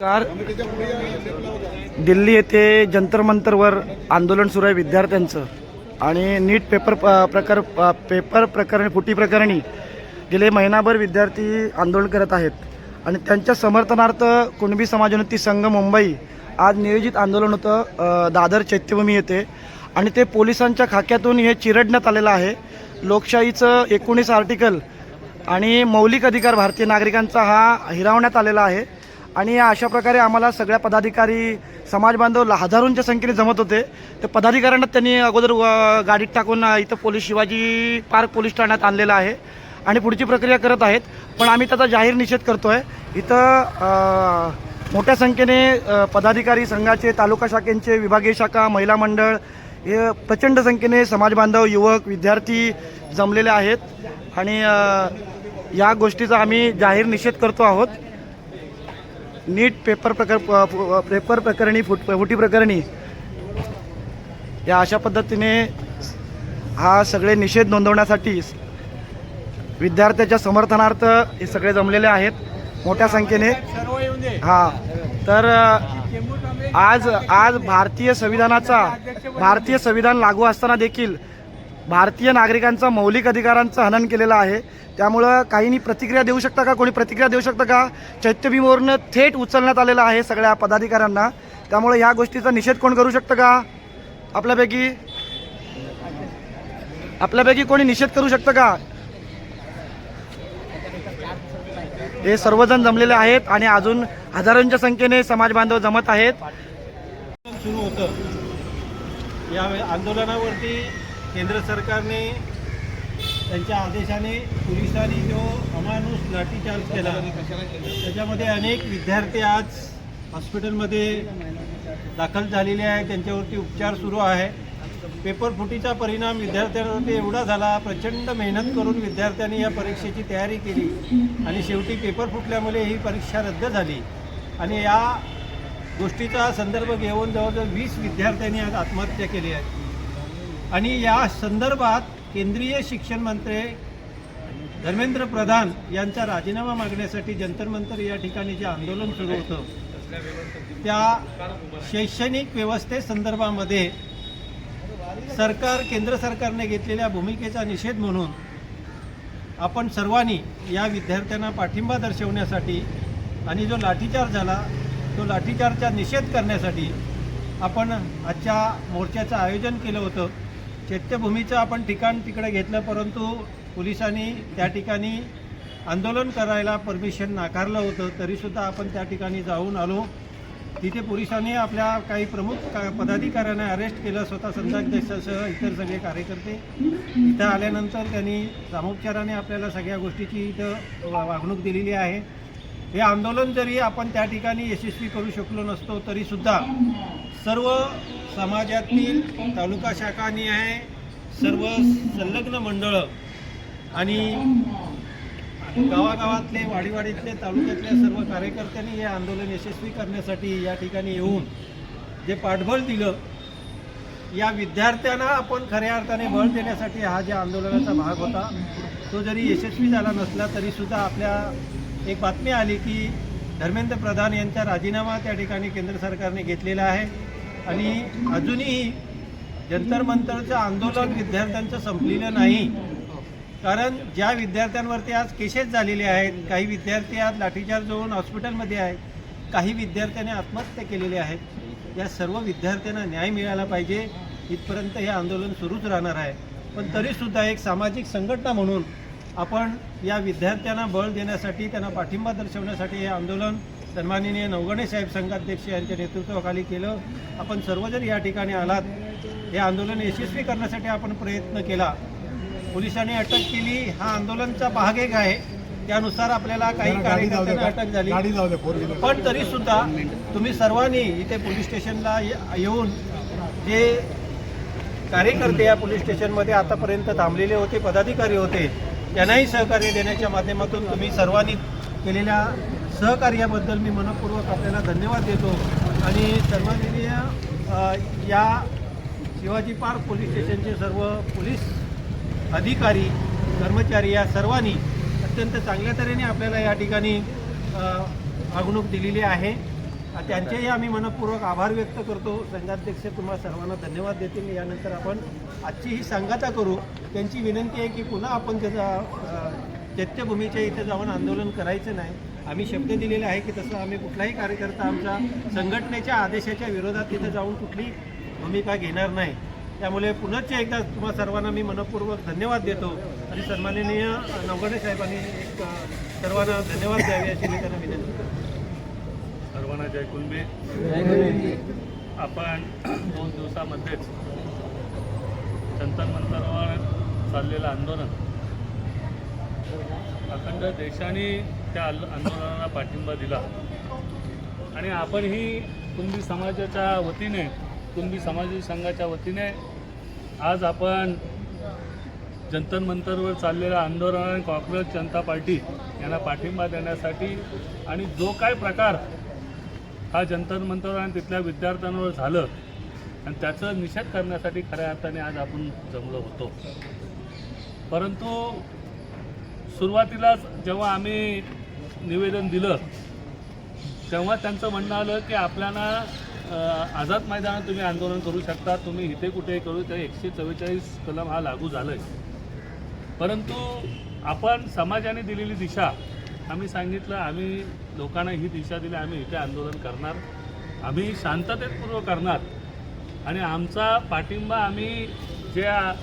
Car Delhi येथे जंतर मंतरवर आंदोलन सुरू आहे विद्यार्थ्यांचं आणि नीट पेपर प्रकरण फुटी प्रकरणी गेले महिनाभर विद्यार्थी आंदोलन करत आहेत आणि त्यांच्या समर्थनार्थ कुणबी समाजोन्नती संघ मुंबई आज नियोजित आंदोलन होतं दादर चैत्यभूमी येथे आणि ते पोलिसांच्या खाक्यातून हे चिरडण्यात आलेलं आहे। लोकशाहीचं 19 आर्टिकल आणि मौलिक अधिकार भारतीय नागरिकांचा हा हिरावण्यात आलेला आहे आणि अशा प्रकारे आम्हाला सगळ्या पदाधिकारी समाज बांधव हजारोंच्या संख्येने जमत होते। ते पदाधिकाऱ्यांना त्यांनी अगोदर गाडीत टाकून इथं शिवाजी पार्क पोलीस ठाण्यात आणलेलं आहे आणि पुढची प्रक्रिया करत आहेत। पण आम्ही त्याचा जाहीर निषेध करतो आहे। इथं मोठ्या संख्येने पदाधिकारी संघाचे तालुका शाखेचे विभागीय शाखा महिला मंडळ हे प्रचंड संख्येने समाज बांधव युवक विद्यार्थी जमलेले आहेत आणि या गोष्टीचा आम्ही जाहीर निषेध करतो आहोत। नीट पेपर प्रकरणी फुटी प्रकरणी या अशा पद्धतीने हा सगळे निषेध नोंदवण्यासाठी विद्यार्थ्याच्या समर्थनार्थ हे सगळे जमलेले आहेत मोठ्या संख्येने। हां, तर आज भारतीय संविधान लागू असताना देखील भारतीय नागरिकांचा मौलिक अधिकारांचं हनन केलेलं आहे। त्यामुळं काहींनी प्रतिक्रिया देऊ शकता का? कोणी प्रतिक्रिया देऊ शकतं का? चैत्यभूमीवरून थेट उचलण्यात आलेलं आहे सगळ्या पदाधिकाऱ्यांना। त्यामुळे या गोष्टीचा निषेध कोण करू शकतं का? आपल्यापैकी कोणी निषेध करू शकतं का? हे सर्वजण जमलेले आहेत आणि अजून हजारोंच्या संख्येने समाज बांधव जमत आहेत। सुरू होतं या आंदोलनावरती केंद्र सरकारने त्यांच्या आदेशाने पोलिसांनी जो अमानुष लाठीचार्ज केला त्याच्यामध्ये अनेक विद्यार्थी आज हॉस्पिटलमध्ये दाखल झालेले आहेत, त्यांच्यावरती उपचार सुरू आहे। पेपर फुटीचा परिणाम विद्यार्थ्यांवरती एवढा झाला, प्रचंड मेहनत करून विद्यार्थ्यांनी या परीक्षेची तयारी केली आणि शेवटी पेपर फुटल्यामुळे ही परीक्षा रद्द झाली आणि या गोष्टीचा संदर्भ घेऊन जवळजवळ 20 विद्यार्थ्यांनी आज आत्महत्या केली आहे आणि या संदर्भात केंद्रीय शिक्षण मंत्री धर्मेंद्र प्रधान यांचा राजीनामा मागण्यासाठी जंतर मंतर या ठिकाणी जे आंदोलन सुरू होतं त्या शैक्षणिक व्यवस्थेसंदर्भामध्ये केंद्र सरकारने घेतलेल्या भूमिकेचा निषेध म्हणून आपण सर्वांनी या विद्यार्थ्यांना पाठिंबा दर्शवण्यासाठी आणि जो लाठीचार्ज झाला तो लाठीचार्जचा निषेध करण्यासाठी आपण आजच्या मोर्चाचं आयोजन केलं होतं। चैत्यभूमीचं आपण ठिकाण तिकडे घेतलं, परंतु पोलिसांनी त्या ठिकाणी आंदोलन करायला परमिशन नाकारलं होतं, तरीसुद्धा आपण त्या ठिकाणी जाऊन आलो। तिथे पोलिसांनी आपल्या काही प्रमुख पदाधिकाऱ्यांना अरेस्ट केलं, स्वतः संघाध्यक्षासह इतर सगळे कार्यकर्ते इथं आल्यानंतर त्यांनी सामोपचाराने आपल्याला सगळ्या गोष्टीची इथं वागणूक दिलेली आहे। हे आंदोलन जरी आपण त्या ठिकाणी यशस्वी करू शकलो नसतो तरीसुद्धा सर्व समाजातील तालुका शाखानी आहे, सर्व संलग्न मंडळं आणि गावागावातले वाडीवाडीतले तालुक्यातल्या सर्व कार्यकर्त्यांनी हे आंदोलन यशस्वी करण्यासाठी या ठिकाणी येऊन जे पाठबळ दिलं, या विद्यार्थ्यांना आपण खऱ्या अर्थाने बळ देण्यासाठी हा ज्या आंदोलनाचा भाग होता तो जरी यशस्वी झाला नसला तरीसुद्धा आपल्या एक बातमी आली की धर्मेंद्र प्रधान यांचा राजीनामा त्या ठिकाणी केंद्र सरकारने घेतलेला आहे आणि अजूनही जंतर मंतरचं आंदोलन विद्यार्थ्यांचं संपलेलं नाही। कारण ज्या विद्यार्थ्यांवरती आज केसेस झालेले आहेत, काही विद्यार्थी आज लाठीचार्ज होऊन हॉस्पिटलमध्ये आहेत, काही विद्यार्थ्यांनी आत्महत्या केलेल्या आहेत। या सर्व विद्यार्थ्यांना न्याय मिळाला पाहिजे इथपर्यंत हे आंदोलन सुरूच राहणार आहे। पण तरीसुद्धा एक सामाजिक संघटना म्हणून आपण या विद्यार्थ्यांना बळ देण्यासाठी त्यांना पाठिंबा दर्शवण्यासाठी हे आंदोलन सन्माननीय नवगणे साहेब संघाध्यक्ष यांच्या नेतृत्वाखाली केलं। आपण सर्वजण या ठिकाणी आलात, हे आंदोलन यशस्वी करण्यासाठी आपण प्रयत्न केला। पोलिसांनी अटक केली, हा आंदोलनचा भाग एक आहे, त्यानुसार आपल्याला काही कार्यकर्त्यांना अटक झाली, पण तरीसुद्धा तुम्ही सर्वांनी इथे पोलीस स्टेशनला येऊन जे कार्यकर्ते या पोलीस स्टेशनमध्ये आतापर्यंत थांबलेले होते, पदाधिकारी होते, त्यांनाही सहकार्य देण्याच्या माध्यमातून तुम्ही सर्वांनी केलेल्या सहकार्याबद्दल मी मनपूर्वक आपल्याला धन्यवाद देतो आणि सन्माननीय या शिवाजी पार्क पोलीस स्टेशनचे सर्व पोलीस अधिकारी कर्मचारी या सर्वांनी अत्यंत चांगल्या तऱ्हेने आपल्याला या ठिकाणी वागणूक दिलेली आहे। त्यांचेही आम्ही मनपूर्वक आभार व्यक्त करतो. संघाध्यक्ष तुम्हाला सर्वांना धन्यवाद देतील. यानंतर आपण आजची ही सांगता करू. त्यांची विनंती आहे की पुन्हा आपण चैत्यभूमीच्या इथे जाऊन आंदोलन करायचं नाही. आम्ही शब्द दिलेले आहे की तसं आम्ही कुठलाही कार्यकर्ता आमच्या संघटनेच्या आदेशाच्या विरोधात तिथे जाऊन कुठली भूमिका घेणार नाही. त्यामुळे पुनश्च एकदा तुम्हा सर्वांना मी मनपूर्वक धन्यवाद देतो आणि सन्माननीय नवघडे साहेबांनी एक सर्वांना धन्यवाद द्यावे अशी मी त्यांना विनंती करतो. सर्वांना जय कुणबी. आपण 2 दिवसामध्येच जंतर मंतरवर चाललेलं आंदोलन अखंड देशाने त्या आंदोलनाला पाठिंबा दिला आणि आपणही कुणबी समाजाच्या वतीने, कुणबी समाजी संघाच्या वतीने आज आपण जंतर मंतरवर चाललेल्या आंदोलनाने कॉक्रोच जनता पार्टी यांना पाठिंबा देण्यासाठी आणि जो काय प्रकार हा जंतर मंतरवर आणि तिथल्या विद्यार्थ्यांवर झालं आणि त्याचा निषेध करण्यासाठी खऱ्या अर्थाने आज आपण जमलो होतो. परंतु सुरुवातीलाच जेव्हा आम्ही निवेदन दिलं तेव्हा त्यांचं म्हणणं आलं की आपल्याला आझाद मैदानात तुम्ही आंदोलन करू शकता, तुम्ही इथे कुठेही करू, त्या 144 कलम हा लागू झाला आहे. परंतु आपण समाजाने दिलेली दिशा आम्ही सांगितलं, आम्ही लोकांना ही दिशा दिली, आम्ही इथे आंदोलन करणार, आम्ही शांततेतपूर्वक करणार आणि आमचा पाठिंबा आम्ही ज्या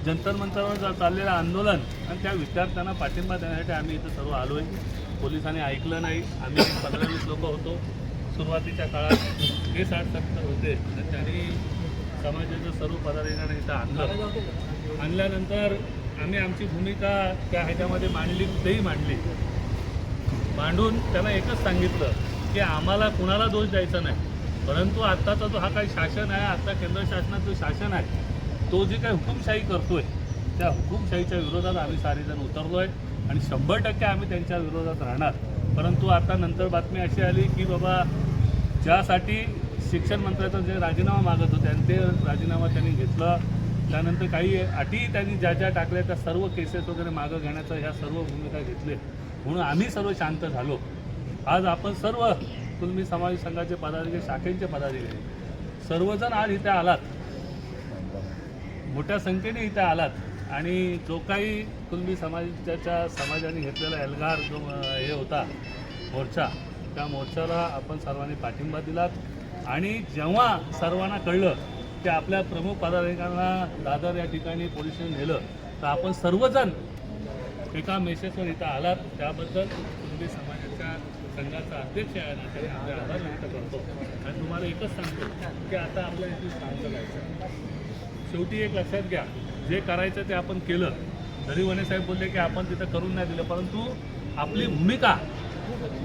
जंतर मंतरवर चाललेलं आंदोलन आणि त्या विद्यार्थ्यांना पाठिंबा देण्यासाठी आम्ही इथं सर्व आलो आहे. पोलिसांनी ऐकलं नाही. आम्ही 15-20 लोक होतो. सुरुवातीच्या काळात हे 60-70 होते तर त्यांनी समाजाचं सर्व पदाधिकाऱ्यांना इथं आणल्यानंतर आम्ही आमची भूमिका त्या ह्याच्यामध्ये मांडली, तेही मांडली. मांडून त्यांना एकच सांगितलं की आम्हाला कुणाला दोष द्यायचा नाही, परंतु आत्ताचा जो हा काही शासन आहे, आता केंद्र शासनाचं जो शासन आहे तो जे काही हुकुमशाही करतोय त्या हुकुमशाहीच्या विरोधात आम्ही सारेजण उतरलो आहे आणि 100% आम्ही त्यांच्या विरोधात राहणार. परंतु आता नंतर बातमी अशी आली की बाबा ज्यासाठी शिक्षण मंत्र्याचा जे राजीनामा मागत होते आणि ते राजीनामा त्यांनी घेतला. त्यानंतर काही अटी त्यांनी ज्या ज्या टाकल्या त्या सर्व केसेस वगैरे मागं घेण्याचा ह्या सर्व भूमिका घेतले म्हणून आम्ही सर्व शांत झालो. आज आपण सर्व कुणबी समाज संघाचे पदाधिकारी, शाखेचे पदाधिकारी सर्वजण आज इथे आलात, मोठ्या संख्येने इथे आलात आणि जो काही कुणबी समाजाने घेतलेला एल्गार जो हे होता मोर्चा, त्या मोर्चाला आपण सर्वांनी पाठिंबा दिलात आणि जेव्हा सर्वांना कळलं की आपल्या प्रमुख पदाधिकाऱ्यांना दादर या ठिकाणी पोलीस स्टेशन नेलं तर आपण सर्वजण एका मेसेजवर इथं आलात. त्याबद्दल कुणबी समाजाच्या संघाचा अध्यक्ष आहे ना त्याने आपले आभार व्यक्त करतो आणि तुम्हाला एकच सांगतो की आता आपल्या इथे शांत राहायचं. शेवटी एक लक्षात घ्या, जे करायचं ते आपण केलं. जरी वने साहेब बोलले की आपण तिथं करून नाही दिलं, परंतु आपली भूमिका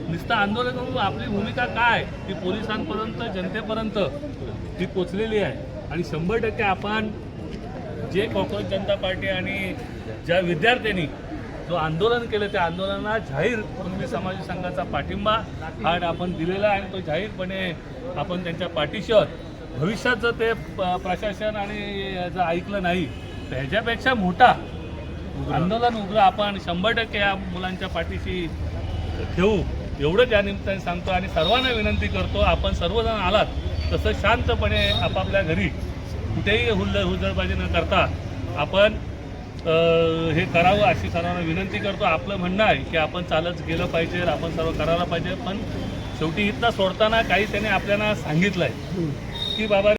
नुसतं आंदोलन करून आपली भूमिका काय ती पोलिसांपर्यंत, जनतेपर्यंत ती पोचलेली आहे आणि 100% आपण जे कॉक्रोच जनता पार्टी आणि ज्या विद्यार्थ्यांनी जो आंदोलन केलं त्या आंदोलनाला जाहीर कुणबी समाज संघाचा पाठिंबा हा आपण दिलेला आहे आणि तो जाहीरपणे आपण त्यांच्या पाठीशी आहोत. भविष्यात जर ते प्रशासन आणि जर ऐकलं नाही तर ह्याच्यापेक्षा मोठा आंदोलन उग्र आपण 100% या मुलांच्या पाठीशी ठेवू एवढं त्या निमित्ताने सांगतो आणि सर्वांना विनंती करतो, आपण सर्वजण आलात तसं शांतपणे आपापल्या घरी कुठेही हुल्लडबाजी न करता आपण हे करावं अशी सर्वांना विनंती करतो. आपलं म्हणणं आहे की आपण चालत गेलं पाहिजे, आपण सर्व करायला पाहिजे, पण शेवटी इथं सोडताना काही त्याने आपल्याला सांगितलं आहे की बाबा